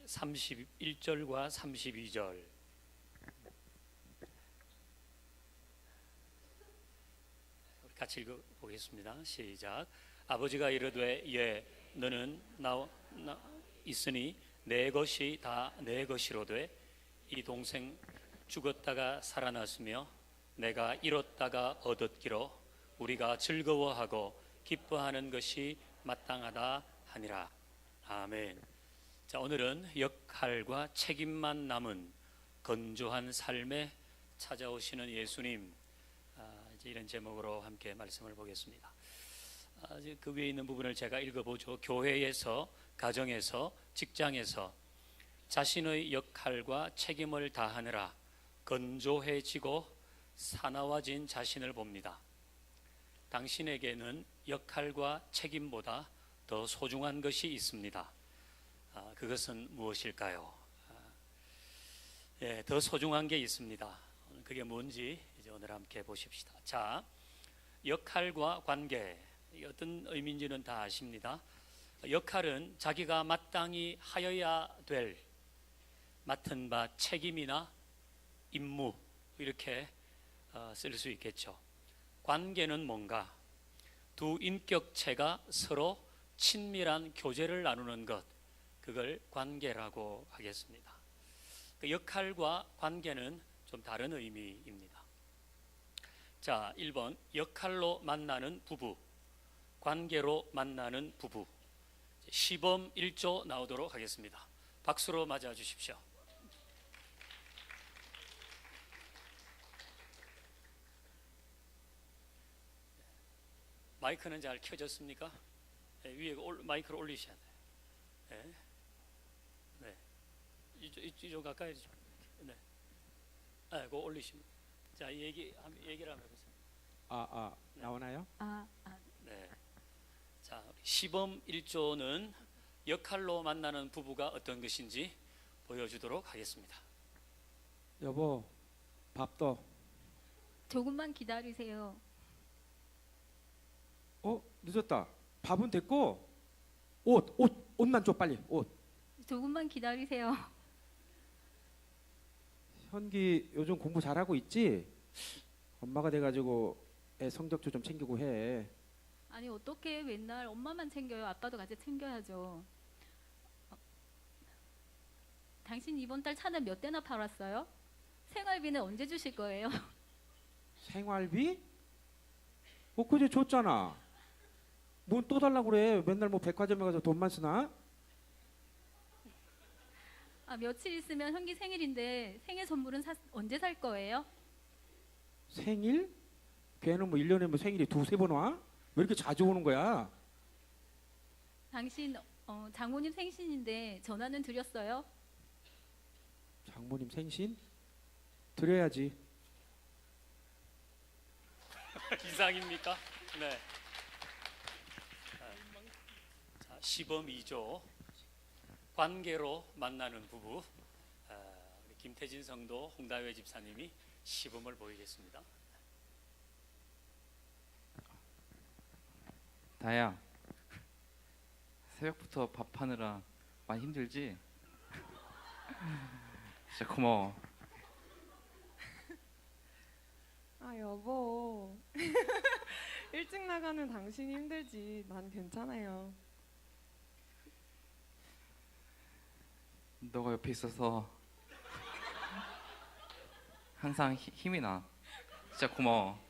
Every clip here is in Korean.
31절과 32절 같이 읽어보겠습니다. 시작. 아버지가 이르되 예 너는 나 있으니 내 것이 다 내 것이로되 이 동생 죽었다가 살아났으며 내가 잃었다가 얻었기로 우리가 즐거워하고 기뻐하는 것이 마땅하다 하니라. 아멘. 자, 오늘은 역할과 책임만 남은 건조한 삶에 찾아오시는 예수님, 이제 이런 제목으로 함께 말씀을 보겠습니다. 그 위에 있는 부분을 제가 읽어보죠. 교회에서, 가정에서, 직장에서 자신의 역할과 책임을 다하느라 건조해지고 사나워진 자신을 봅니다. 당신에게는 역할과 책임보다 더 소중한 것이 있습니다. 그것은 무엇일까요? 더 소중한 게 있습니다. 그게 뭔지 이제 오늘 함께 보십시다. 자, 역할과 관계, 어떤 의미인지는 다 아십니다. 역할은 자기가 마땅히 하여야 될 맡은 바 책임이나 임무, 이렇게 쓸 수 있겠죠. 관계는 뭔가? 두 인격체가 서로 친밀한 교제를 나누는 것, 그걸 관계라고 하겠습니다. 그 역할과 관계는 좀 다른 의미입니다. 자, 1번 역할로 만나는 부부, 관계로 만나는 부부. 시범 1조 나오도록 하겠습니다. 박수로 맞아 주십시오. 마이크는 잘 켜졌습니까? 위에 마이크를 올리셔야 돼요. 네. 이쪽 가까이. 네. 그거 올리시면. 자, 얘기를 한번 해보세요. 네. 나오나요? 네. 자, 시범 1조는 역할로 만나는 부부가 어떤 것인지 보여주도록 하겠습니다. 여보, 밥도. 조금만 기다리세요. 늦었다. 밥은 됐고 옷만 줘 빨리. 옷. 조금만 기다리세요. 현기 요즘 공부 잘하고 있지? 엄마가 돼가지고 애 성적표 좀 챙기고 해. 아니 어떻게 맨날 엄마만 챙겨요? 아빠도 같이 챙겨야죠. 당신 이번 달 차는 몇 대나 팔았어요? 생활비는 언제 주실 거예요? 생활비? 엊그제 줬잖아. 뭐 또 달라고 그래. 맨날 뭐 백화점에 가서 돈만 쓰나? 며칠 있으면 현기 생일인데 생일 선물은 언제 살 거예요? 생일? 걔는 뭐 1년에 뭐 생일이 두세 번 와? 왜 이렇게 자주 오는 거야? 당신 장모님 생신인데 전화는 드렸어요? 장모님 생신? 드려야지. 이상입니까? 네. 자, 시범 2조 관계로 만나는 부부. 우리 김태진 성도 홍다회 집사님이 시범을 보이겠습니다. 다야, 새벽부터 밥하느라 많이 힘들지? 진짜 고마워. 여보 일찍 나가는 당신이 힘들지 난 괜찮아요. 너가 옆에 있어서 항상 힘이 나. 진짜 고마워.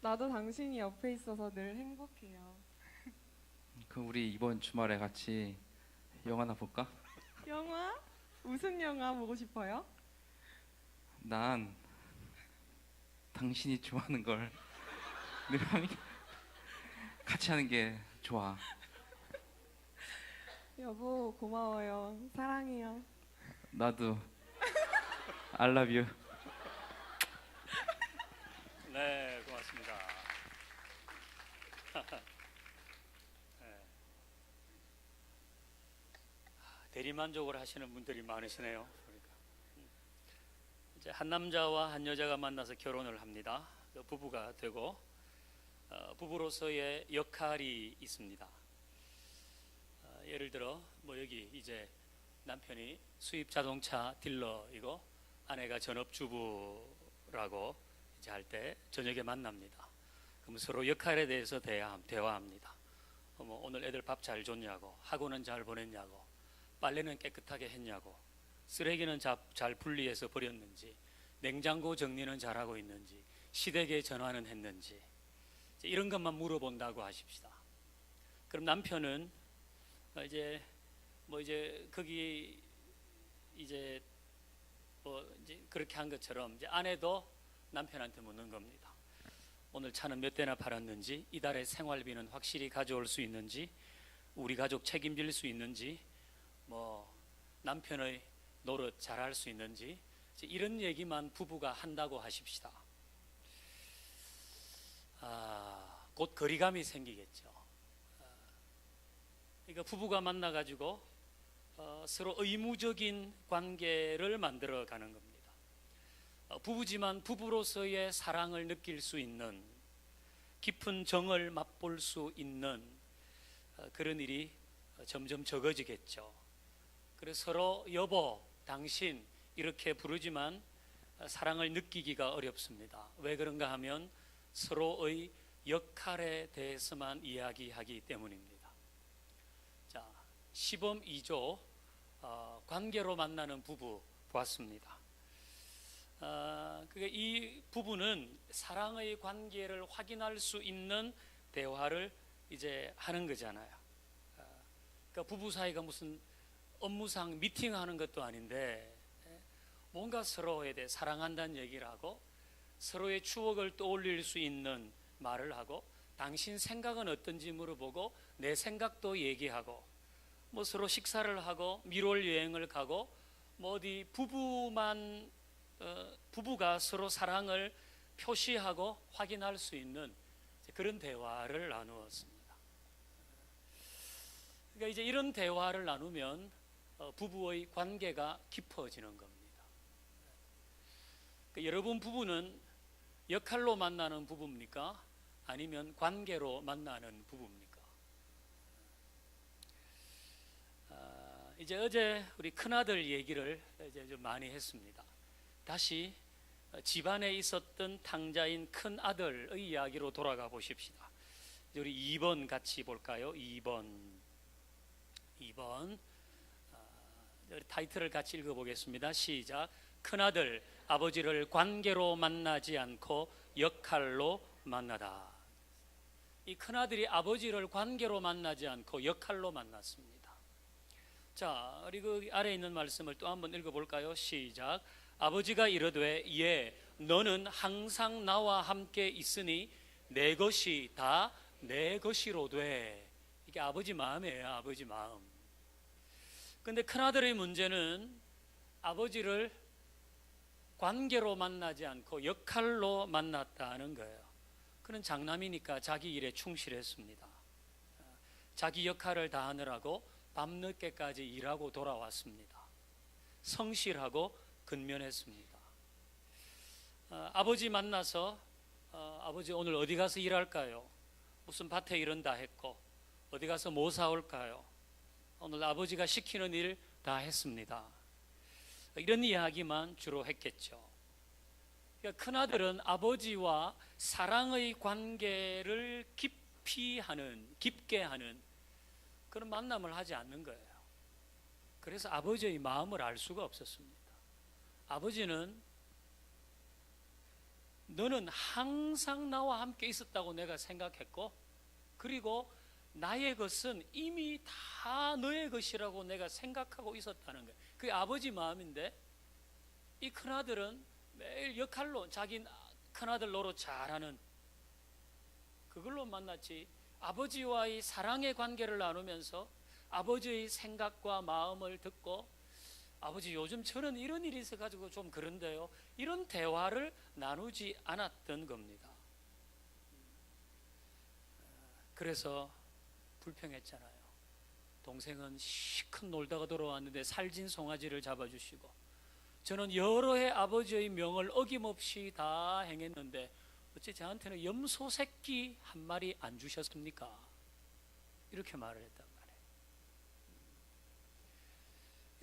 나도 당신이 옆에 있어서 늘 행복해요. 그럼 우리 이번 주말에 같이 영화나 볼까? 영화? 무슨 영화 보고 싶어요? 난 당신이 좋아하는 걸 늘 같이 하는 게 좋아. 여보 고마워요. 사랑해요. 나도 I love you. 네, 고맙습니다. 네. 대리만족을 하시는 분들이 많으시네요. 그러니까. 이제 한 남자와 한 여자가 만나서 결혼을 합니다. 부부가 되고 부부로서의 역할이 있습니다. 예를 들어 뭐 여기 이제 남편이 수입 자동차 딜러이고 아내가 전업주부라고 이제 할 때 저녁에 만납니다. 그럼 서로 역할에 대해서 대화합니다. 뭐 오늘 애들 밥 잘 줬냐고, 학원은 잘 보냈냐고, 빨래는 깨끗하게 했냐고, 쓰레기는 잘 분리해서 버렸는지, 냉장고 정리는 잘하고 있는지, 시댁에 전화는 했는지, 이런 것만 물어본다고 하십시다. 그럼 남편은 이제 거기 이제 그렇게 한 것처럼 이제 아내도 남편한테 묻는 겁니다. 오늘 차는 몇 대나 팔았는지, 이달의 생활비는 확실히 가져올 수 있는지, 우리 가족 책임질 수 있는지, 뭐 남편의 노릇 잘할 수 있는지, 이런 얘기만 부부가 한다고 하십시다. 곧 거리감이 생기겠죠. 그러니까 부부가 만나가지고 서로 의무적인 관계를 만들어가는 겁니다. 부부지만 부부로서의 사랑을 느낄 수 있는, 깊은 정을 맛볼 수 있는 그런 일이 점점 적어지겠죠. 그래서 서로 여보, 당신 이렇게 부르지만 사랑을 느끼기가 어렵습니다. 왜 그런가 하면 서로의 역할에 대해서만 이야기하기 때문입니다. 자, 시범 2조 관계로 만나는 부부 보았습니다. 이 부부는 사랑의 관계를 확인할 수 있는 대화를 이제 하는 거잖아요. 그러니까 부부 사이가 무슨 업무상 미팅하는 것도 아닌데 뭔가 서로에 대해 사랑한다는 얘기를 하고 서로의 추억을 떠올릴 수 있는 말을 하고 당신 생각은 어떤지 물어보고 내 생각도 얘기하고 뭐 서로 식사를 하고 미롤 여행을 가고 뭐 어디 부부가 서로 사랑을 표시하고 확인할 수 있는 그런 대화를 나누었습니다. 그러니까 이제 이런 대화를 나누면 부부의 관계가 깊어지는 겁니다. 그러니까 여러분 부부는 역할로 만나는 부부입니까? 아니면 관계로 만나는 부부입니까? 이제 어제 우리 큰아들 얘기를 이제 좀 많이 했습니다. 다시 집안에 있었던 탕자인 큰아들의 이야기로 돌아가 보십시다. 우리 2번 같이 볼까요? 2번 타이틀을 같이 읽어보겠습니다. 시작. 큰아들, 아버지를 관계로 만나지 않고 역할로 만나다. 이 큰아들이 아버지를 관계로 만나지 않고 역할로 만났습니다. 자, 우리 그 아래에 있는 말씀을 또 한번 읽어볼까요? 시작. 아버지가 이르되 예, 너는 항상 나와 함께 있으니 내 것이 다 내 것이로 돼. 이게 아버지 마음이에요. 아버지 마음. 근데 큰아들의 문제는 아버지를 관계로 만나지 않고 역할로 만났다는 거예요. 그는 장남이니까 자기 일에 충실했습니다. 자기 역할을 다하느라고 밤늦게까지 일하고 돌아왔습니다. 성실하고 근면했습니다. 아버지 만나서 아버지 오늘 어디 가서 일할까요? 무슨 밭에 일은 다 했고 어디 가서 뭐 사올까요? 오늘 아버지가 시키는 일 다 했습니다. 이런 이야기만 주로 했겠죠. 그러니까 큰아들은 아버지와 사랑의 관계를 깊게 하는 그런 만남을 하지 않는 거예요. 그래서 아버지의 마음을 알 수가 없었습니다. 아버지는 너는 항상 나와 함께 있었다고 내가 생각했고 그리고 나의 것은 이미 다 너의 것이라고 내가 생각하고 있었다는 거예요. 그게 아버지 마음인데 이 큰아들은 매일 역할로 자기 큰아들 노릇 잘하는 그걸로 만났지 아버지와의 사랑의 관계를 나누면서 아버지의 생각과 마음을 듣고 아버지 요즘 저는 이런 일이 있어가지고 좀 그런데요 이런 대화를 나누지 않았던 겁니다. 그래서 불평했잖아요. 동생은 시큰 놀다가 돌아왔는데 살진 송아지를 잡아주시고 저는 여러 해 아버지의 명을 어김없이 다 행했는데 어째 저한테는 염소 새끼 한 마리 안 주셨습니까? 이렇게 말을 했단 말이에요.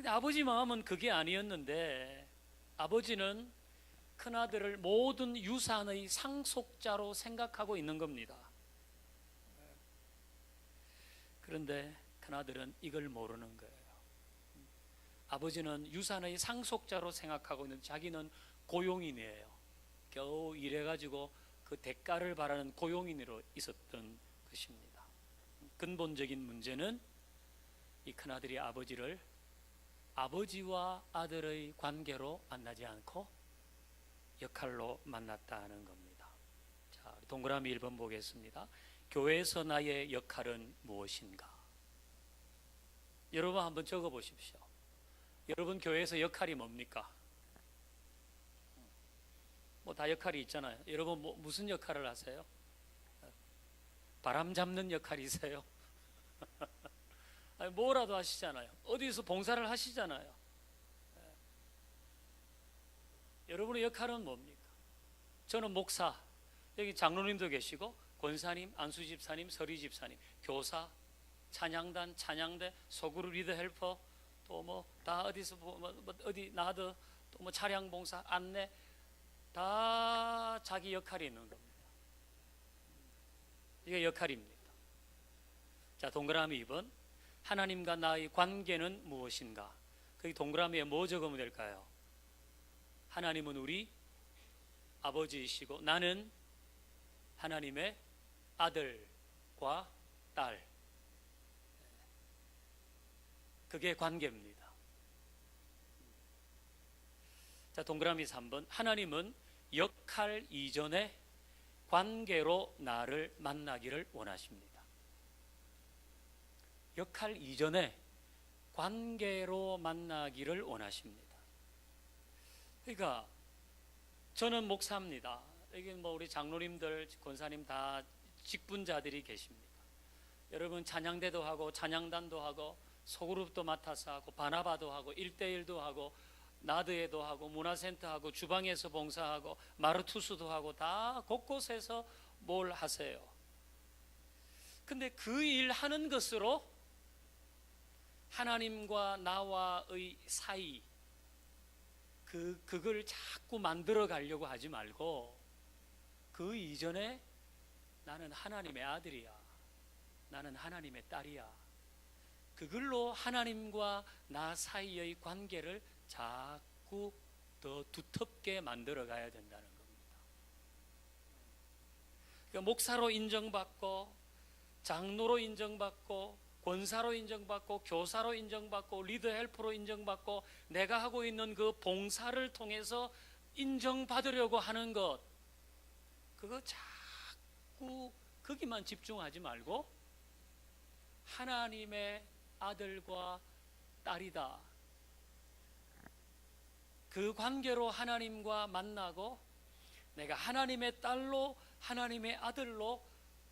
근데 아버지 마음은 그게 아니었는데 아버지는 큰아들을 모든 유산의 상속자로 생각하고 있는 겁니다. 그런데 큰아들은 이걸 모르는 거예요. 아버지는 유산의 상속자로 생각하고 있는 자기는 고용인이에요. 겨우 일해가지고 그 대가를 바라는 고용인으로 있었던 것입니다. 근본적인 문제는 이 큰아들이 아버지를 아버지와 아들의 관계로 만나지 않고 역할로 만났다는 겁니다. 자, 동그라미 1번 보겠습니다. 교회에서 나의 역할은 무엇인가? 여러분 한번 적어 보십시오. 여러분 교회에서 역할이 뭡니까? 뭐 다 역할이 있잖아요. 여러분 무슨 역할을 하세요? 바람 잡는 역할이세요? 아니, 뭐라도 하시잖아요. 어디서 봉사를 하시잖아요. 여러분의 역할은 뭡니까? 저는 목사, 여기 장로님도 계시고 권사님, 안수집사님, 서리집사님, 교사, 찬양단, 찬양대, 소그룹 리더 헬퍼, 또 뭐 다 어디서 어디 나드, 또 뭐 차량 봉사, 안내, 다 자기 역할이 있는 겁니다. 이게 역할입니다. 자, 동그라미 2번. 하나님과 나의 관계는 무엇인가? 거기 동그라미에 뭐 적으면 될까요? 하나님은 우리 아버지이시고 나는 하나님의 아들과 딸. 그게 관계입니다. 자, 동그라미 3번. 하나님은 역할 이전에 관계로 나를 만나기를 원하십니다. 역할 이전에 관계로 만나기를 원하십니다. 그러니까 저는 목사입니다. 여기 뭐 우리 장로님들, 권사님 다 직분자들이 계십니다. 여러분 찬양대도 하고 찬양단도 하고 소그룹도 맡아서 하고 바나바도 하고 1대1도 하고 나드에도 하고 문화센터 하고 주방에서 봉사하고 마르투스도 하고 다 곳곳에서 뭘 하세요. 근데 그 일 하는 것으로 하나님과 나와의 사이 그걸 자꾸 만들어 가려고 하지 말고 그 이전에 나는 하나님의 아들이야. 나는 하나님의 딸이야. 그걸로 하나님과 나 사이의 관계를 자꾸 더 두텁게 만들어 가야 된다는 겁니다. 그러니까 목사로 인정받고 장로로 인정받고 권사로 인정받고 교사로 인정받고 리더 헬퍼로 인정받고 내가 하고 있는 그 봉사를 통해서 인정받으려고 하는 것, 그거 자꾸 거기만 집중하지 말고 하나님의 아들과 딸이다. 그 관계로 하나님과 만나고 내가 하나님의 딸로 하나님의 아들로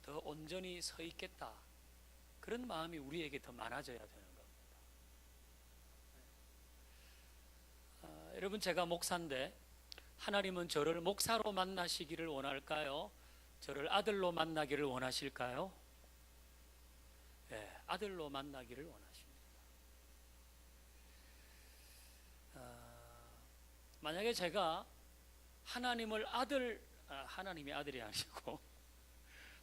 더 온전히 서 있겠다. 그런 마음이 우리에게 더 많아져야 되는 겁니다. 여러분 제가 목사인데 하나님은 저를 목사로 만나시기를 원할까요? 저를 아들로 만나기를 원하실까요? 네, 아들로 만나기를 원하십니다. 만약에 제가 하나님을 하나님의 아들이 아니고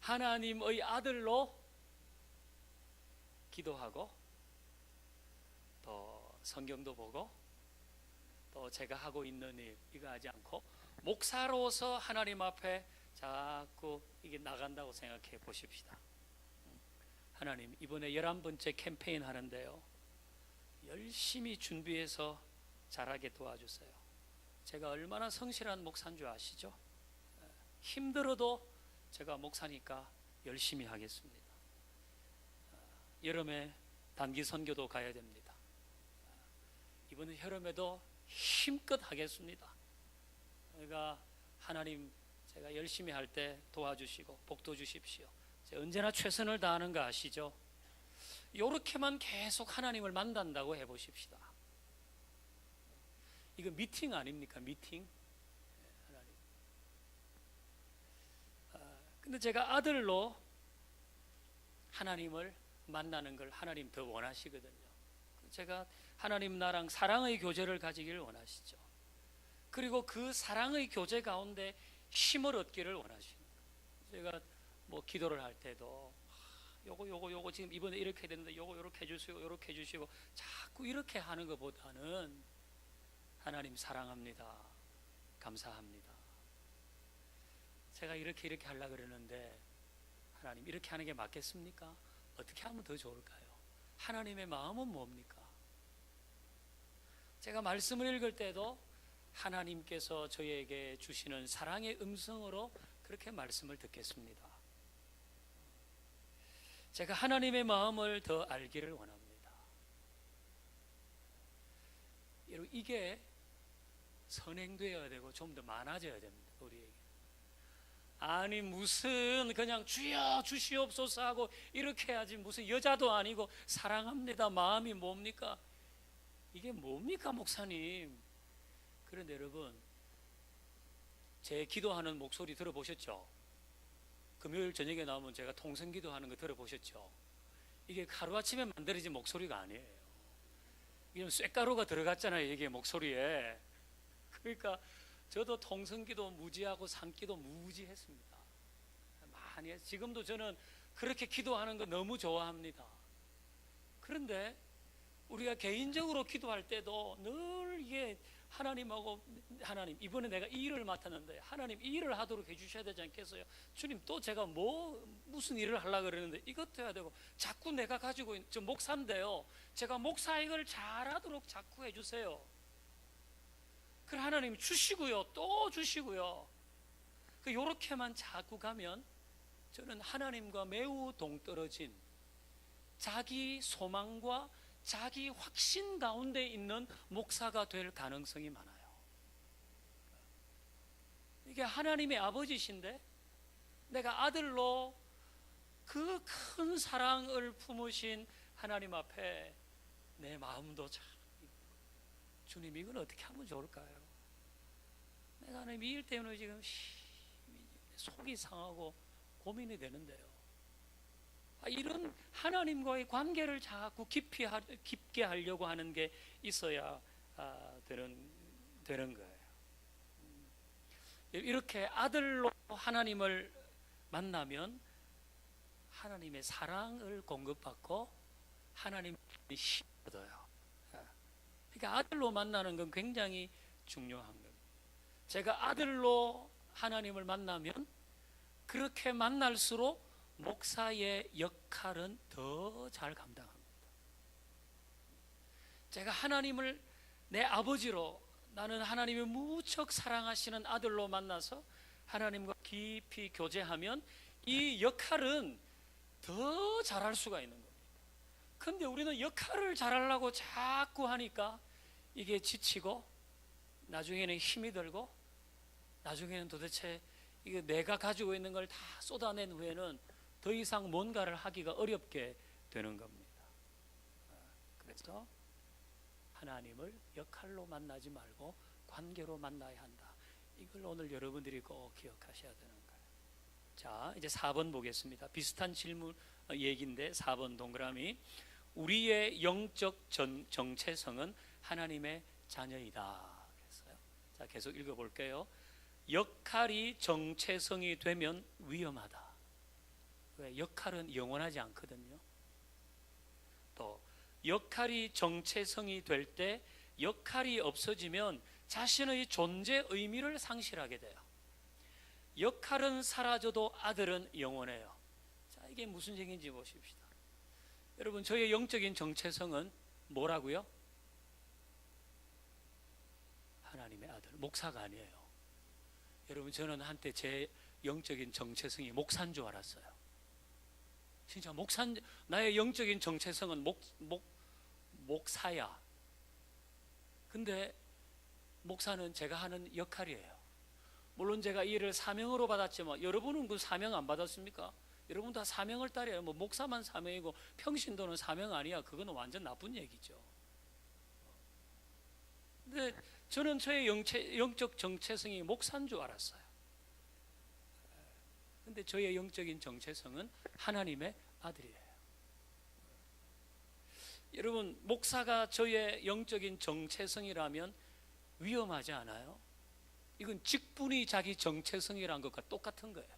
하나님의 아들로 기도하고 또 성경도 보고 또 제가 하고 있는 일 이거 하지 않고 목사로서 하나님 앞에 자꾸 이게 나간다고 생각해 보십시다. 하나님 이번에 11번째 캠페인 하는데요, 열심히 준비해서 잘하게 도와주세요. 제가 얼마나 성실한 목사인 줄 아시죠? 힘들어도 제가 목사니까 열심히 하겠습니다. 여름에 단기 선교도 가야 됩니다. 이번 여름에도 힘껏 하겠습니다. 그러니까 하나님 제가 열심히 할 때 도와주시고 복도 주십시오. 제가 언제나 최선을 다하는 거 아시죠? 이렇게만 계속 하나님을 만난다고 해보십시다. 이거 미팅 아닙니까? 미팅. 하나님. 근데 제가 아들로 하나님을 만나는 걸 하나님 더 원하시거든요. 제가 하나님 나랑 사랑의 교제를 가지기를 원하시죠. 그리고 그 사랑의 교제 가운데 힘을 얻기를 원하시는 거예요. 제가 뭐 기도를 할 때도 요거 지금 이번에 이렇게 해야 되는데 요거 요렇게 해주시고 요렇게 해주시고 자꾸 이렇게 하는 것보다는 하나님 사랑합니다, 감사합니다, 제가 이렇게 하려고 그러는데 하나님 이렇게 하는 게 맞겠습니까? 어떻게 하면 더 좋을까요? 하나님의 마음은 뭡니까? 제가 말씀을 읽을 때도 하나님께서 저에게 주시는 사랑의 음성으로 그렇게 말씀을 듣겠습니다. 제가 하나님의 마음을 더 알기를 원합니다. 여러분, 이게 선행되어야 되고 좀 더 많아져야 됩니다. 우리에게. 아니 무슨 그냥 주여 주시옵소서 하고 이렇게 해야지, 무슨 여자도 아니고 사랑합니다 마음이 뭡니까? 이게 뭡니까 목사님? 그런데 여러분, 제 기도하는 목소리 들어보셨죠? 금요일 저녁에 나오면 제가 통성 기도하는 거 들어보셨죠? 이게 하루아침에 만들어진 목소리가 아니에요. 이게 쇳가루가 들어갔잖아요, 이게 목소리에. 그러니까 저도 통성기도 무지하고 산기도 무지했습니다. 많이 했어요. 지금도 저는 그렇게 기도하는 거 너무 좋아합니다. 그런데 우리가 개인적으로 기도할 때도 늘 이게 하나님하고, 하나님 이번에 내가 이 일을 맡았는데 하나님 이 일을 하도록 해주셔야 되지 않겠어요? 주님 또 제가 무슨 일을 하려고 그러는데 이것도 해야 되고, 자꾸 내가 가지고 있는, 저 목사인데요, 제가 목사 이걸 잘하도록 자꾸 해주세요. 그걸 하나님이 주시고요, 또 주시고요. 요렇게만 자꾸 가면 저는 하나님과 매우 동떨어진, 자기 소망과 자기 확신 가운데 있는 목사가 될 가능성이 많아요. 이게 하나님의 아버지신데 내가 아들로 그 큰 사랑을 품으신 하나님 앞에 내 마음도 참, 주님 이건 어떻게 하면 좋을까요? 내가 하나님 이 일 때문에 지금 속이 상하고 고민이 되는데요. 이런 하나님과의 관계를 자꾸 깊게 하려고 하는 게 있어야 되는 거예요. 이렇게 아들로 하나님을 만나면 하나님의 사랑을 공급받고 하나님의 힘을 얻어요. 그러니까 아들로 만나는 건 굉장히 중요한 겁니다. 제가 아들로 하나님을 만나면 그렇게 만날수록 목사의 역할은 더 잘 감당합니다. 제가 하나님을 내 아버지로, 나는 하나님을 무척 사랑하시는 아들로 만나서 하나님과 깊이 교제하면 이 역할은 더 잘할 수가 있는 겁니다. 근데 우리는 역할을 잘하려고 자꾸 하니까 이게 지치고 나중에는 힘이 들고 나중에는 도대체 이게 내가 가지고 있는 걸 다 쏟아낸 후에는 더 이상 뭔가를 하기가 어렵게 되는 겁니다. 그래서 하나님을 역할로 만나지 말고 관계로 만나야 한다. 이걸 오늘 여러분들이 꼭 기억하셔야 되는 거예요. 자, 이제 4번 보겠습니다. 비슷한 질문 얘기인데 4번 동그라미. 우리의 영적 정체성은 하나님의 자녀이다. 그랬어요. 자, 계속 읽어볼게요. 역할이 정체성이 되면 위험하다. 왜? 역할은 영원하지 않거든요. 또 역할이 정체성이 될 때 역할이 없어지면 자신의 존재 의미를 상실하게 돼요. 역할은 사라져도 아들은 영원해요. 자, 이게 무슨 얘기인지 보십시다. 여러분, 저의 영적인 정체성은 뭐라고요? 하나님의 아들, 목사가 아니에요. 여러분, 저는 한때 제 영적인 정체성이 목사인 줄 알았어요. 진짜 나의 영적인 정체성은 목사야. 근데 목사는 제가 하는 역할이에요. 물론 제가 이 일을 사명으로 받았지만 여러분은 그 사명 안 받았습니까? 여러분 다 사명을 따라요. 뭐 목사만 사명이고 평신도는 사명 아니야. 그거는 완전 나쁜 얘기죠. 근데 저는 저의 영적 정체성이 목사인 줄 알았어요. 근데 저의 영적인 정체성은 하나님의 아들이에요. 여러분, 목사가 저의 영적인 정체성이라면 위험하지 않아요? 이건 직분이 자기 정체성이란 것과 똑같은 거예요.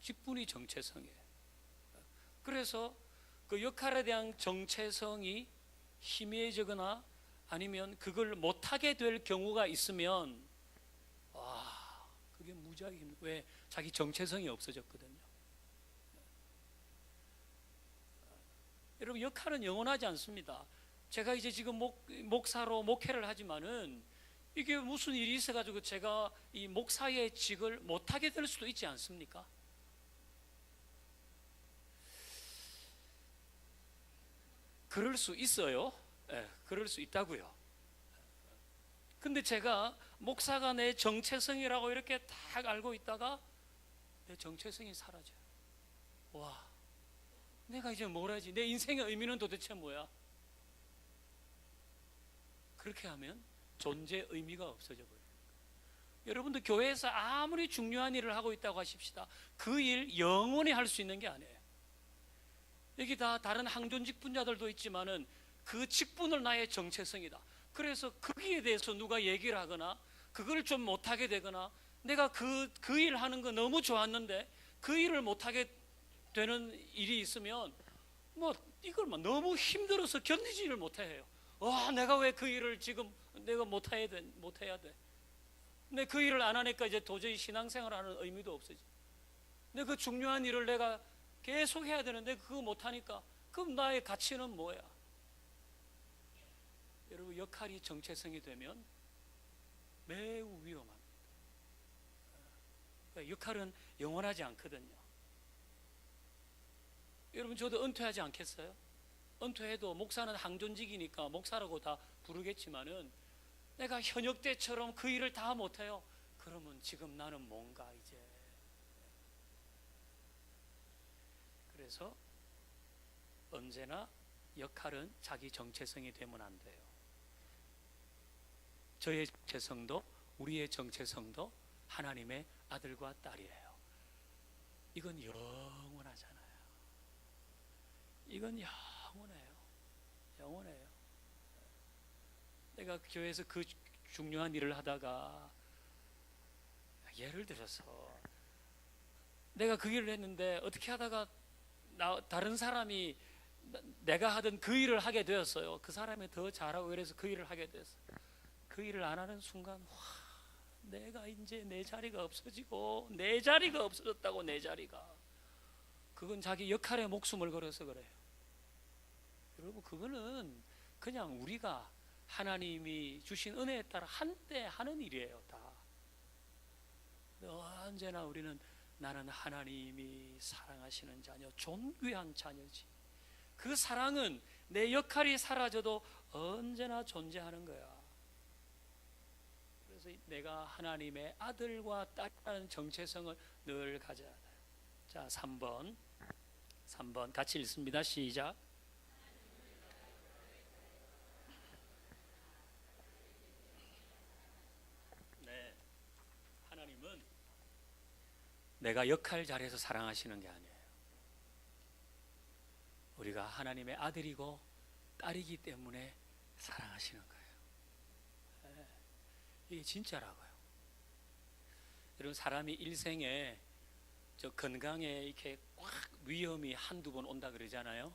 직분이 정체성이에요. 그래서 그 역할에 대한 정체성이 희미해지거나 아니면 그걸 못하게 될 경우가 있으면 그게 무지하게 힘들어요. 왜? 자기 정체성이 없어졌거든요. 여러분, 역할은 영원하지 않습니다. 제가 이제 지금 목사로 목회를 하지만은 이게 무슨 일이 있어가지고 제가 이 목사의 직을 못하게 될 수도 있지 않습니까? 그럴 수 있어요. 네, 그럴 수 있다고요. 근데 제가 목사가 내 정체성이라고 이렇게 딱 알고 있다가 내 정체성이 사라져요. 와, 내가 이제 뭘 하지? 내 인생의 의미는 도대체 뭐야? 그렇게 하면 존재 의미가 없어져 버려요. 여러분들 교회에서 아무리 중요한 일을 하고 있다고 하십시다. 그 일 영원히 할 수 있는 게 아니에요. 여기 다 다른 항존직 분자들도 있지만은 그 직분을 나의 정체성이다. 그래서 거기에 대해서 누가 얘기를 하거나 그걸 좀 못하게 되거나 내가 그 일 하는 거 너무 좋았는데 그 일을 못하게 되는 일이 있으면 뭐 이걸 막 너무 힘들어서 견디지를 못해요. 내가 왜 그 일을 지금 내가 못해야 돼? 근데 그 일을 안 하니까 이제 도저히 신앙생활하는 의미도 없어지. 근데 그 중요한 일을 내가 계속 해야 되는데 그거 못하니까 그럼 나의 가치는 뭐야? 여러분, 역할이 정체성이 되면 매우 위험합니다. 그러니까 역할은 영원하지 않거든요. 여러분, 저도 은퇴하지 않겠어요? 은퇴해도 목사는 항존직이니까 목사라고 다 부르겠지만은 내가 현역 때처럼 그 일을 다 못해요. 그러면 지금 나는 뭔가 이제. 그래서 언제나 역할은 자기 정체성이 되면 안 돼요. 저의 정체성도 우리의 정체성도 하나님의 아들과 딸이에요. 이건 영원하잖아요. 이건 영원해요. 내가 교회에서 그 중요한 일을 하다가 예를 들어서 내가 그 일을 했는데 어떻게 하다가 다른 사람이 내가 하던 그 일을 하게 되었어요. 그 사람이 더 잘하고 그래서 그 일을 하게 됐어요. 그 일을 안 하는 순간 내가 이제 내 자리가 없어지고 내 자리가 없어졌다고. 내 자리가 그건 자기 역할에 목숨을 걸어서 그래요. 여러분, 그거는 그냥 우리가 하나님이 주신 은혜에 따라 한때 하는 일이에요. 다. 언제나 우리는 나는 하나님이 사랑하시는 자녀, 존귀한 자녀지. 그 사랑은 내 역할이 사라져도 언제나 존재하는 거야. 그래서 내가 하나님의 아들과 딸이라는 정체성을 늘 가져야 돼요. 자, 3번 같이 읽습니다. 시작. 네, 하나님은 내가 역할 잘해서 사랑하시는 게 아니에요. 우리가 하나님의 아들이고 딸이기 때문에 사랑하시는 거예요. 네, 이게 진짜라고요. 여러분, 사람이 일생에 저 건강에 이렇게 꽉 위험이 한두 번 온다 그러잖아요.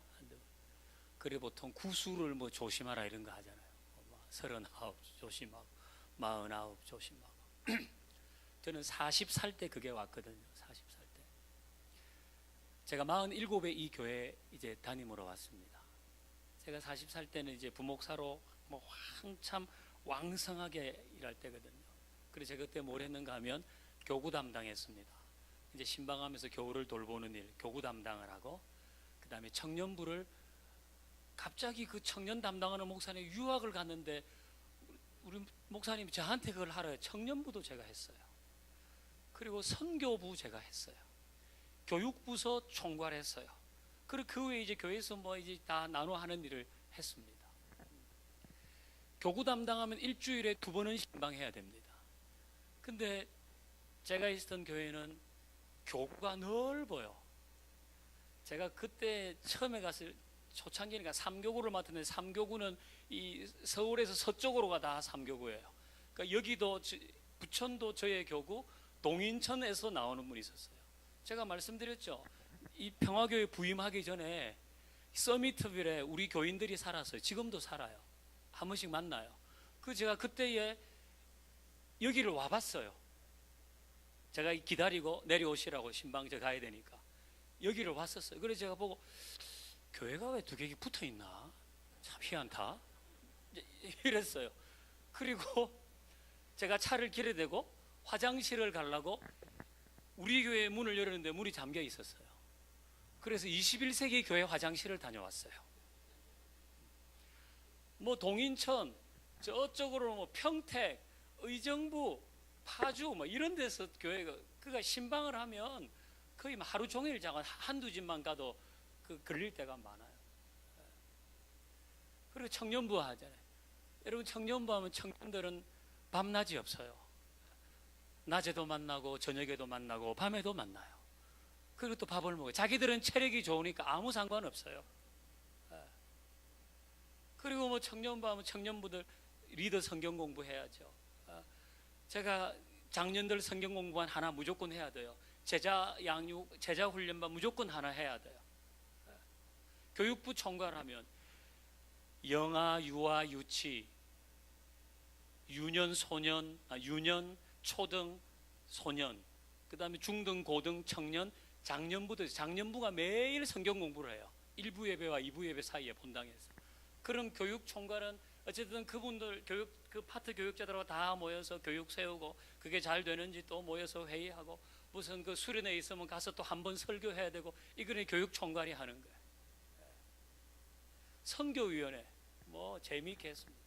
그래 보통 구수를 뭐 조심하라 이런 거 하잖아요. 39 조심하고 49 조심하고. 저는 40살 때 그게 왔거든요. 40살 때. 제가 47에 이 교회 이제 담임으로 왔습니다. 제가 40살 때는 이제 부목사로 뭐 한참 왕성하게 일할 때거든요. 그래서 제가 그때 뭘 했는가 하면 교구 담당했습니다. 이제 신방하면서 교우를 돌보는 일, 교구 담당을 하고, 그 다음에 청년부를 갑자기 그 청년 담당하는 목사님 유학을 갔는데 우리 목사님이 저한테 그걸 하래요. 청년부도 제가 했어요. 그리고 선교부 제가 했어요. 교육부서 총괄했어요. 그리고 그 후에 이제 교회에서 뭐 이제 다 나눠 하는 일을 했습니다. 교구 담당하면 일주일에 2번은 신방해야 됩니다. 근데 제가 있었던 교회는 교구가 넓어요. 제가 그때 처음에 갔을 초창기니까 3교구를 맡았는데 3교구는 이 서울에서 서쪽으로가 다 3교구예요. 그러니까 여기도 부천도 저의 교구, 동인천에서 나오는 분이 있었어요. 제가 말씀드렸죠. 이 평화교회 부임하기 전에 서미트빌에 우리 교인들이 살았어요. 지금도 살아요. 한 번씩 만나요. 제가 그때에 여기를 와봤어요. 제가 기다리고 내려오시라고 신방제 가야 되니까 여기를 왔었어요. 그래서 제가 보고 교회가 왜 두 개가 붙어 있나? 참 희한하다. 이랬어요. 그리고 제가 차를 길에 대고 화장실을 가려고 우리 교회 문을 열었는데 문이 잠겨 있었어요. 그래서 21세기 교회 화장실을 다녀왔어요. 뭐 동인천 저쪽으로 뭐 평택, 의정부, 파주 뭐 이런 데서 교회가 그가 신방을 하면 거의 하루 종일 자고 한두 집만 가도 걸릴 때가 많아요. 그리고 청년부 하잖아요. 여러분 청년부 하면 청년들은 밤낮이 없어요. 낮에도 만나고 저녁에도 만나고 밤에도 만나요. 그리고 또 밥을 먹어요. 자기들은 체력이 좋으니까 아무 상관없어요. 그리고 뭐 청년부 하면 청년부들 리더 성경 공부해야죠. 제가 작년들 성경 공부한 하나 무조건 해야 돼요. 제자 양육, 제자 훈련반 무조건 하나 해야 돼요. 교육부 총괄하면 영아, 유아, 유치, 유년, 초등, 소년, 그 다음에 중등, 고등, 청년, 장년부가 매일 성경 공부를 해요. 1부 예배와 2부 예배 사이에 본당에서. 그런 교육 총괄은 어쨌든 그분들 그 파트 교육자들하고 다 모여서 교육 세우고 그게 잘 되는지 또 모여서 회의하고 무슨 그 수련회 있으면 가서 또 한 번 설교해야 되고 이거는 교육 총괄이 하는 거예요. 선교위원회 뭐 재미있게 했습니다.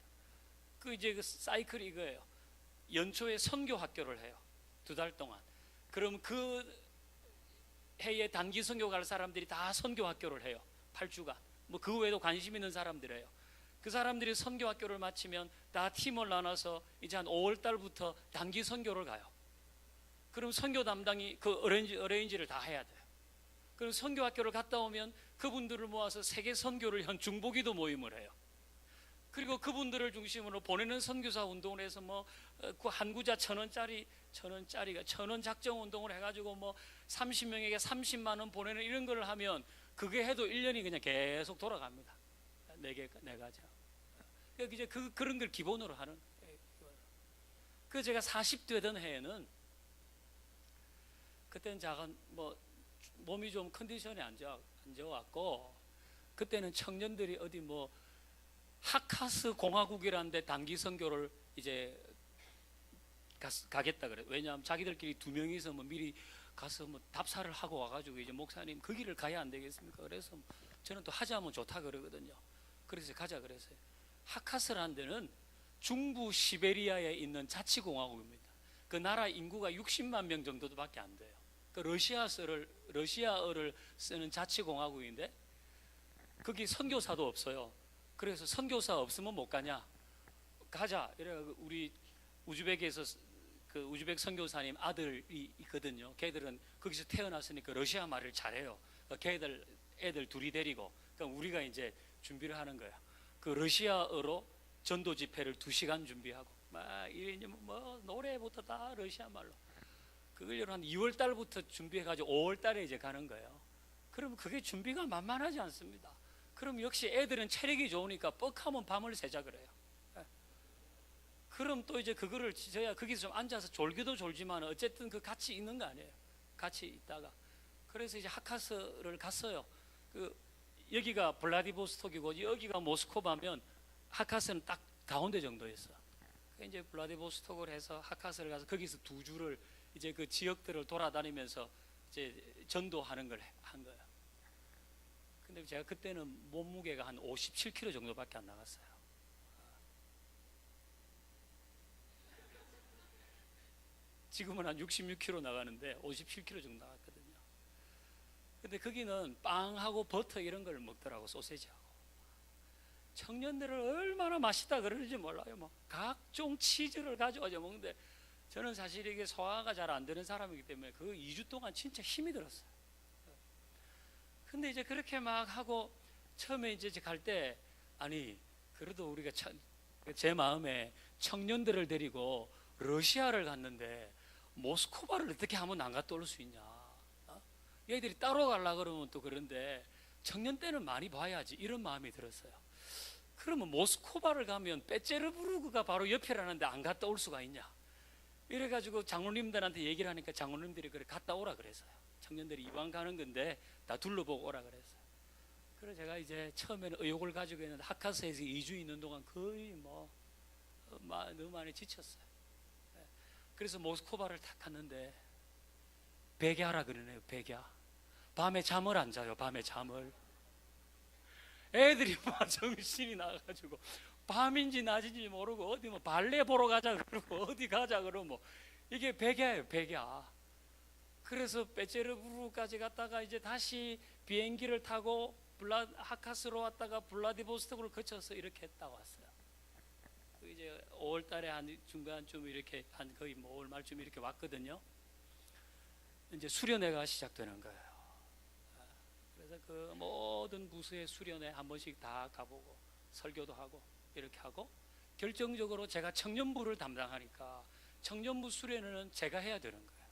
이제 그 사이클이 이거예요. 연초에 선교 학교를 해요. 2달 동안. 그럼 그 해에 단기 선교 갈 사람들이 다 선교 학교를 해요. 8주간. 뭐 그 외에도 관심 있는 사람들이에요. 그 사람들이 선교 학교를 마치면 다 팀을 나눠서 이제 한 5월 달부터 단기 선교를 가요. 그럼 선교 담당이 그 어레인지를 다 해야 돼요. 그럼 선교 학교를 갔다 오면 그분들을 모아서 세계 선교를 한 중보기도 모임을 해요. 그리고 그분들을 중심으로 보내는 선교사 운동을 해서 뭐 그 한 구자 1,000원짜리가 1,000원 작정 운동을 해가지고 뭐 30명에게 30만 원 보내는 이런 걸 하면 그게 해도 1년이 그냥 계속 돌아갑니다. 네 가지. 이제 그런 걸 기본으로 하는. 제가 40되던 해에는 그때는 제가 뭐 몸이 좀 컨디션이 안 좋았고 그때는 청년들이 어디 뭐 하카스 공화국이라는데 단기 선교를 이제 가겠다 그래. 왜냐하면 자기들끼리 2명이서 뭐 미리 가서 뭐 답사를 하고 와가지고 이제 목사님 그 길을 가야 안 되겠습니까? 그래서 저는 또 하자면 좋다 그러거든요. 그래서 가자 그랬어요. 하카스라는 데는 중부 시베리아에 있는 자치공화국입니다. 그 나라 인구가 60만 명 정도밖에 안 돼요. 그 러시아어를 쓰는 자치공화국인데 거기 선교사도 없어요. 그래서 선교사 없으면 못 가냐? 가자. 이래 우리 우즈벡에서 그 우즈벡 선교사님 아들이 있거든요. 걔들은 거기서 태어났으니까 러시아 말을 잘해요. 걔들 애들 둘이 데리고 그러니까 우리가 이제 준비를 하는 거야. 그 러시아어로 전도 집회를 2시간 준비하고 막 이제 뭐 노래부터 다 러시아 말로. 그걸 한 2월 달부터 준비해 가지고 5월 달에 이제 가는 거예요. 그럼 그게 준비가 만만하지 않습니다. 그럼 역시 애들은 체력이 좋으니까 뻑하면 밤을 새자 그래요. 그럼 또 이제 그거를 저야 거기서 좀 앉아서 졸기도 졸지만 어쨌든 그 같이 있는 거 아니에요. 같이 있다가 그래서 이제 하카스를 갔어요. 여기가 블라디보스톡이고 여기가 모스크바면 하카스는 딱 가운데 정도였어. 이제 블라디보스톡을 해서 하카스를 가서 거기서 2주를 이제 그 지역들을 돌아다니면서 이제 전도하는 걸 한 거예요. 근데 제가 그때는 몸무게가 한 57kg 정도밖에 안 나갔어요. 지금은 한 66kg 나가는데 57kg 정도 나갔거든요. 근데 거기는 빵하고 버터 이런 걸 먹더라고. 소세지하고. 청년들을 얼마나 맛있다 그러는지 몰라요. 뭐 각종 치즈를 가져와서 먹는데 저는 사실 이게 소화가 잘 안 되는 사람이기 때문에 그 2주 동안 진짜 힘이 들었어요. 근데 이제 그렇게 막 하고 처음에 이제 갈 때 아니 그래도 우리가 제 마음에 청년들을 데리고 러시아를 갔는데 모스크바를 어떻게 하면 안 갔다 올 수 있냐. 얘들이 따로 가려고 그러면 또 그런데 청년 때는 많이 봐야지 이런 마음이 들었어요. 그러면 모스크바를 가면 빼제르부르크가 바로 옆이라는데 안 갔다 올 수가 있냐. 이래가지고 장로님들한테 얘기를 하니까 장로님들이 그래 갔다 오라 그랬어요. 청년들이 이왕 가는 건데 다 둘러보고 오라 그랬어요. 그래서 제가 이제 처음에는 의욕을 가지고 있는데 하카스에서 2주 있는 동안 거의 너무 많이 지쳤어요. 그래서 모스크바를 탁 갔는데 백야라 그러네요. 백야. 밤에 잠을 안 자요. 밤에 잠을. 애들이 막 정신이 나가지고 밤인지 낮인지 모르고 어디 뭐 발레 보러 가자 그러고 어디 가자 그러고 이게 백야예요. 백야. 그래서 빼제르부르까지 갔다가 이제 다시 비행기를 타고 하카스로 왔다가 블라디보스토크를 거쳐서 이렇게 딱 왔어요. 이제 5월달에 한 중간쯤 이렇게 한 거의 5월 말쯤 이렇게 왔거든요. 이제 수련회가 시작되는 거예요. 그래서 그 모든 부서의 수련회 한 번씩 다 가보고 설교도 하고 이렇게 하고 결정적으로 제가 청년부를 담당하니까 청년부 수련회는 제가 해야 되는 거예요.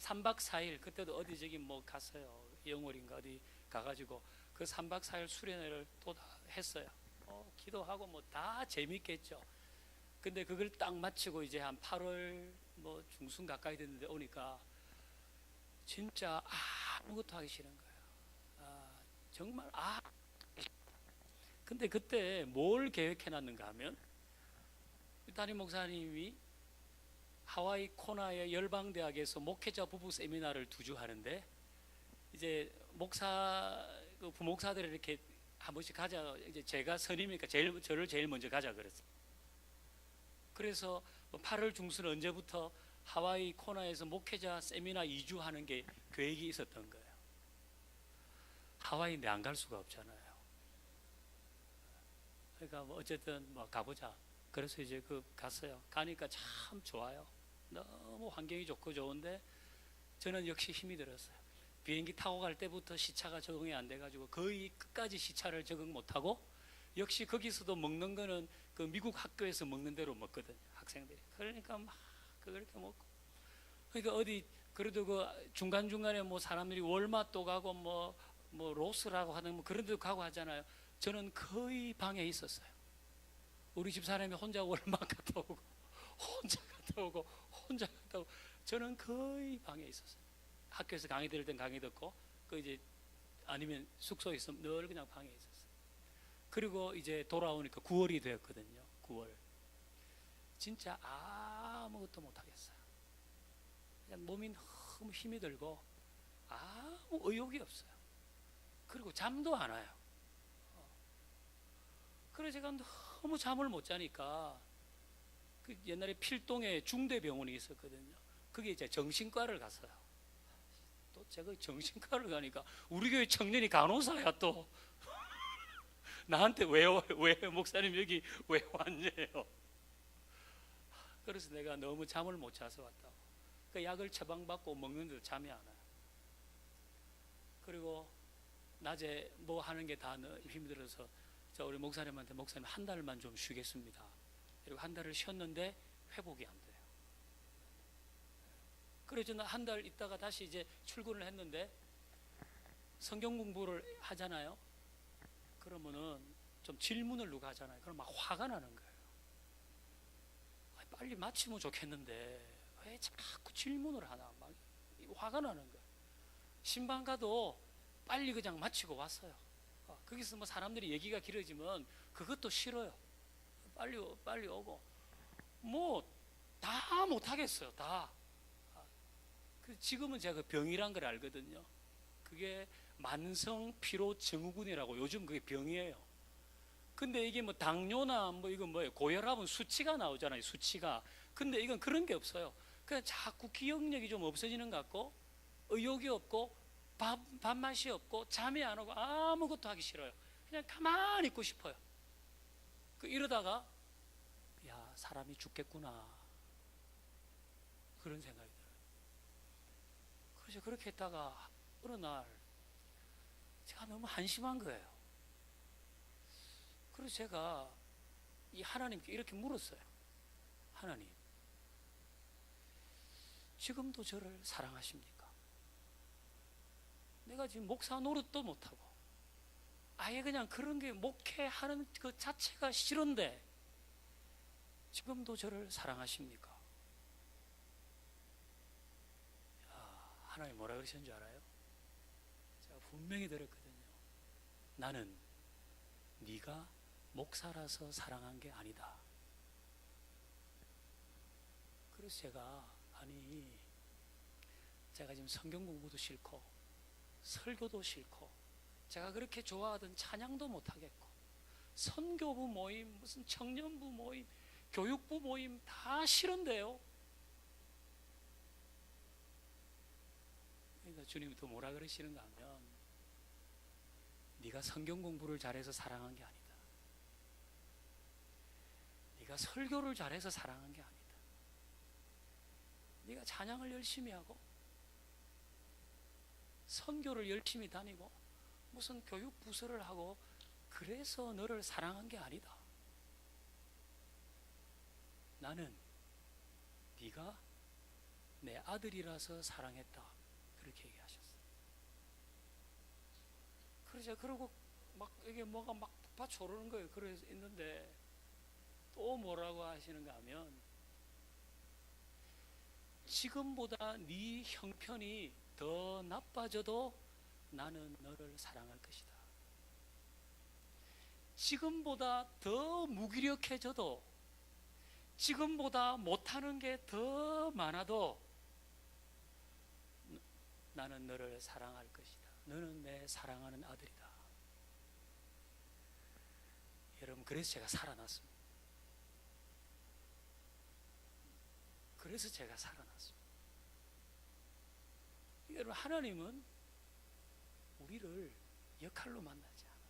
3박 4일 그때도 어디 저기 갔어요. 영월인가 어디 가가지고 그 3박 4일 수련회를 또 다 했어요. 기도하고 다 재밌겠죠. 근데 그걸 딱 마치고 이제 한 8월 중순 가까이 됐는데 오니까 진짜 아무것도 하기 싫은 거예요. 정말 근데 그때 뭘 계획해놨는가 하면 담임 목사님이 하와이 코나의 열방대학에서 목회자 부부 세미나를 2주 하는데 이제 부목사들을 이렇게 한 번씩 가자. 이제 제가 선임이니까 저를 제일 먼저 가자 그랬어요. 그래서 8월 중순 언제부터 하와이 코나에서 목회자 세미나 2주 하는 게 계획이 있었던 거예요. 하와이인데 안 갈 수가 없잖아요. 그러니까 어쨌든 가보자. 그래서 이제 갔어요. 가니까 참 좋아요. 너무 환경이 좋고 좋은데 저는 역시 힘이 들었어요. 비행기 타고 갈 때부터 시차가 적응이 안 돼가지고 거의 끝까지 시차를 적응 못하고 역시 거기서도 먹는 거는 그 미국 학교에서 먹는 대로 먹거든요. 학생들이. 그러니까 막 그렇게 먹고. 그러니까 어디 그래도 그 중간중간에 사람들이 월마도 가고 로스라고 하는 그런 데도 가고 하잖아요. 저는 거의 방에 있었어요. 우리 집 사람이 혼자 월마 갔다 오고 혼자 갔다 오고 혼자 갔다 오고 저는 거의 방에 있었어요. 학교에서 강의 들을 땐 강의 듣고 이제 아니면 숙소에 있으면 늘 그냥 방에 있었어요. 그리고 이제 돌아오니까 9월이 되었거든요. 9월. 진짜 아무것도 못 하겠어요. 그냥 몸이 너무 힘이 들고 아무 의욕이 없어요. 그리고 잠도 안 와요. 그래서 제가 너무 잠을 못 자니까 그 옛날에 필동에 중대병원이 있었거든요. 거기에 이제 정신과를 갔어요. 또 제가 정신과를 가니까 우리 교회 청년이 간호사야 또 나한테 왜 목사님 여기 왜 왔냐요. 그래서 내가 너무 잠을 못 자서 왔다고. 그 약을 처방받고 먹는데도 잠이 안 와요. 그리고 낮에 하는 게 다 힘들어서 우리 목사님한테 목사님 한 달만 좀 쉬겠습니다. 그리고 한 달을 쉬었는데 회복이 안 돼요. 그래서 저는 한 달 있다가 다시 이제 출근을 했는데 성경 공부를 하잖아요. 그러면은 좀 질문을 누가 하잖아요. 그럼 막 화가 나는 거예요. 빨리 마치면 좋겠는데 왜 자꾸 질문을 하나 막 화가 나는 거예요. 신방 가도 빨리 그냥 마치고 왔어요. 거기서 사람들이 얘기가 길어지면 그것도 싫어요. 빨리 오고 다 못하겠어요. 다. 지금은 제가 병이란 걸 알거든요. 그게 만성 피로 증후군이라고 요즘 그게 병이에요. 근데 이게 당뇨나 이건 뭐예요? 고혈압은 수치가 나오잖아요. 수치가. 근데 이건 그런 게 없어요. 그냥 자꾸 기억력이 좀 없어지는 것 같고 의욕이 없고 밥맛이 없고 잠이 안 오고 아무것도 하기 싫어요. 그냥 가만히 있고 싶어요. 이러다가 야 사람이 죽겠구나 그런 생각이 들어요. 그래서 그렇게 했다가 어느 날 제가 너무 한심한 거예요. 그래서 제가 이 하나님께 이렇게 물었어요. 하나님, 지금도 저를 사랑하십니까? 내가 지금 목사 노릇도 못하고 아예 그냥 그런 게 목회하는 그 자체가 싫은데 지금도 저를 사랑하십니까? 야, 하나님 뭐라 그러시는 줄 알아요? 제가 분명히 들었거든요. 나는 네가 목사라서 사랑한 게 아니다. 그래서 제가 지금 성경 공부도 싫고 설교도 싫고 제가 그렇게 좋아하던 찬양도 못하겠고 선교부 모임, 무슨 청년부 모임, 교육부 모임 다 싫은데요. 그러니까 주님이 또 뭐라 그러시는가 하면 네가 성경 공부를 잘해서 사랑한 게 아니다. 네가 설교를 잘해서 사랑한 게 아니다. 네가 찬양을 열심히 하고 선교를 열심히 다니고 무슨 교육 부서를 하고 그래서 너를 사랑한 게 아니다. 나는 네가 내 아들이라서 사랑했다. 그렇게 얘기하셨어요. 그러자 그러고 막 이게 뭐가 막 북받쳐오르는 거예요. 그래서 있는데 또 뭐라고 하시는가 하면 지금보다 네 형편이 더 나빠져도 나는 너를 사랑할 것이다. 지금보다 더 무기력해져도 지금보다 못하는 게 더 많아도 나는 너를 사랑할 것이다. 너는 내 사랑하는 아들이다. 여러분, 그래서 제가 살아났습니다. 그래서 제가 살아났습니다. 여러분, 하나님은 우리를 역할로 만나지 않았어요.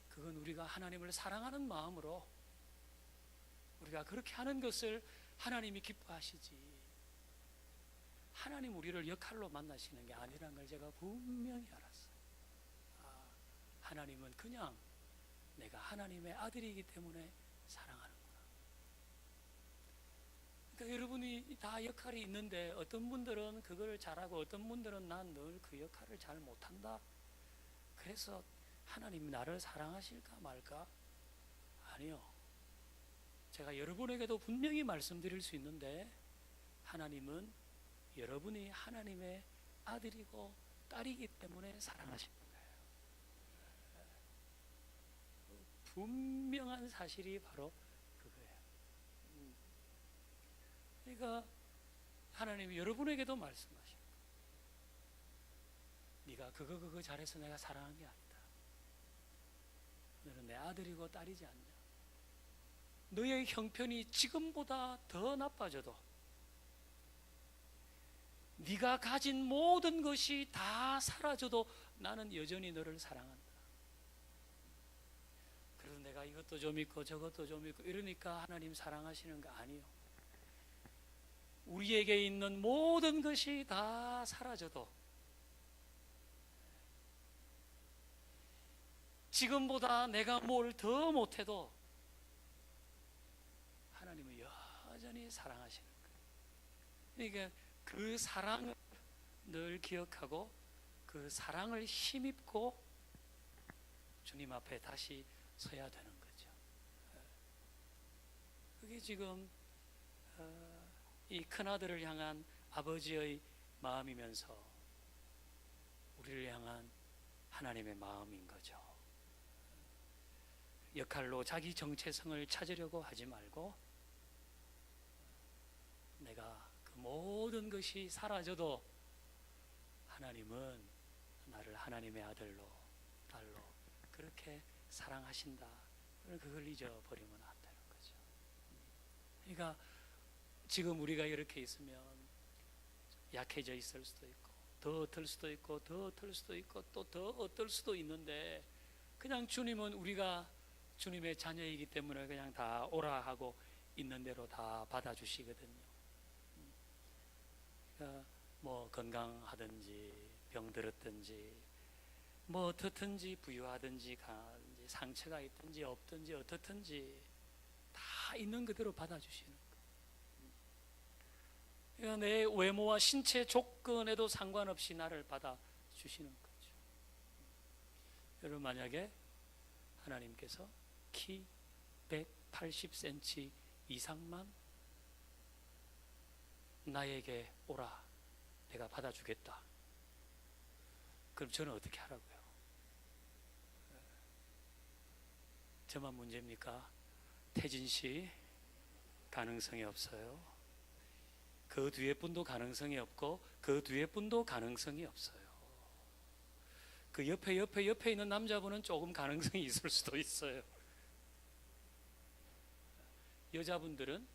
그건 우리가 하나님을 사랑하는 마음으로 우리가 그렇게 하는 것을 하나님이 기뻐하시지, 하나님 우리를 역할로 만나시는 게 아니라는 걸 제가 분명히 알았어요. 하나님은 그냥 내가 하나님의 아들이기 때문에 사랑하는구나. 그러니까 여러분이 다 역할이 있는데 어떤 분들은 그걸 잘하고 어떤 분들은 난 늘 그 역할을 잘 못한다. 그래서 하나님이 나를 사랑하실까 말까? 아니요. 제가 여러분에게도 분명히 말씀드릴 수 있는데 하나님은 여러분이 하나님의 아들이고 딸이기 때문에 사랑하시는 거예요. 분명한 사실이 바로 그거예요. 그러니까 하나님이 여러분에게도 말씀하시는 거예요. 네가 그거 잘해서 내가 사랑한 게 아니다. 너는 내 아들이고 딸이지 않냐. 너의 형편이 지금보다 더 나빠져도 네가 가진 모든 것이 다 사라져도 나는 여전히 너를 사랑한다. 그래서 내가 이것도 좀 있고 저것도 좀 있고 이러니까 하나님 사랑하시는 거 아니요. 우리에게 있는 모든 것이 다 사라져도 지금보다 내가 뭘 더 못해도 하나님은 여전히 사랑하시는 거예요. 그러니까 그 사랑을 늘 기억하고 그 사랑을 힘입고 주님 앞에 다시 서야 되는 거죠. 그게 지금 이 큰아들을 향한 아버지의 마음이면서 우리를 향한 하나님의 마음인 거죠. 역할로 자기 정체성을 찾으려고 하지 말고 내가 그 모든 것이 사라져도 하나님은 나를 하나님의 아들로 딸로 그렇게 사랑하신다. 그걸 잊어버리면 안 되는 거죠. 그러니까 지금 우리가 이렇게 있으면 약해져 있을 수도 있고 더 어떨 수도 있고 더 어떨 수도 있고 또 더 어떨 수도 있는데 그냥 주님은 우리가 주님의 자녀이기 때문에 그냥 다 오라 하고 있는 대로 다 받아주시거든요. 그러니까 뭐 건강하든지 병들었든지 뭐 어떻든지 부유하든지 강하든지 상처가 있든지 없든지 어떻든지 다 있는 그대로 받아주시는 거예요. 그러니까 내 외모와 신체 조건에도 상관없이 나를 받아주시는 거죠. 여러분 만약에 하나님께서 키 180cm 이상만 나에게 오라, 내가 받아주겠다. 그럼 저는 어떻게 하라고요? 저만 문제입니까? 태진 씨 가능성이 없어요. 그 뒤에 분도 가능성이 없고 그 뒤에 분도 가능성이 없어요. 그 옆에 있는 남자분은 조금 가능성이 있을 수도 있어요. 여자분들은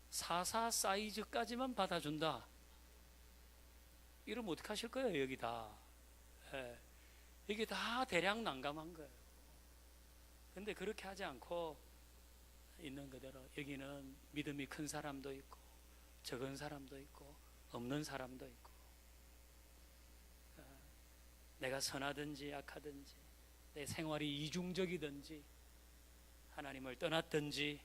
44 사이즈까지만 받아준다. 이러면 어떻게 하실 거예요? 여기 다. 예. 이게 다 대략 난감한 거예요. 근데 그렇게 하지 않고 있는 그대로 여기는 믿음이 큰 사람도 있고 적은 사람도 있고 없는 사람도 있고 내가 선하든지 약하든지 내 생활이 이중적이든지 하나님을 떠났든지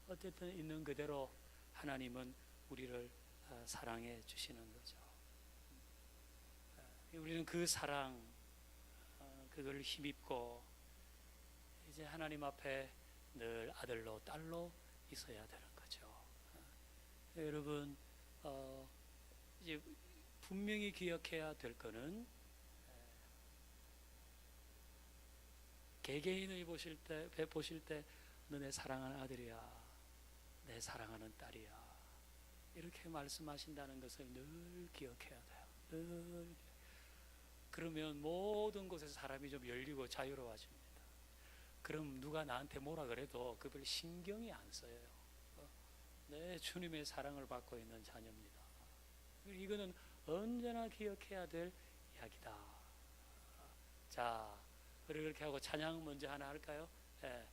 어쨌든 있는 그대로 하나님은 우리를 사랑해 주시는 거죠. 우리는 그 사랑 그걸 힘입고 이제 하나님 앞에 늘 아들로 딸로 있어야 되는 거죠. 여러분 이제 분명히 기억해야 될 거는 개개인을 보실 때 너 내 사랑하는 아들이야, 내 사랑하는 딸이야, 이렇게 말씀하신다는 것을 늘 기억해야 돼요. 늘. 그러면 모든 곳에서 사람이 좀 열리고 자유로워집니다. 그럼 누가 나한테 뭐라 그래도 그걸 신경이 안 써요. 내 주님의 사랑을 받고 있는 자녀입니다. 이거는 언제나 기억해야 될 이야기다. 자, 우리 그렇게 하고 찬양 먼저 하나 할까요? 예.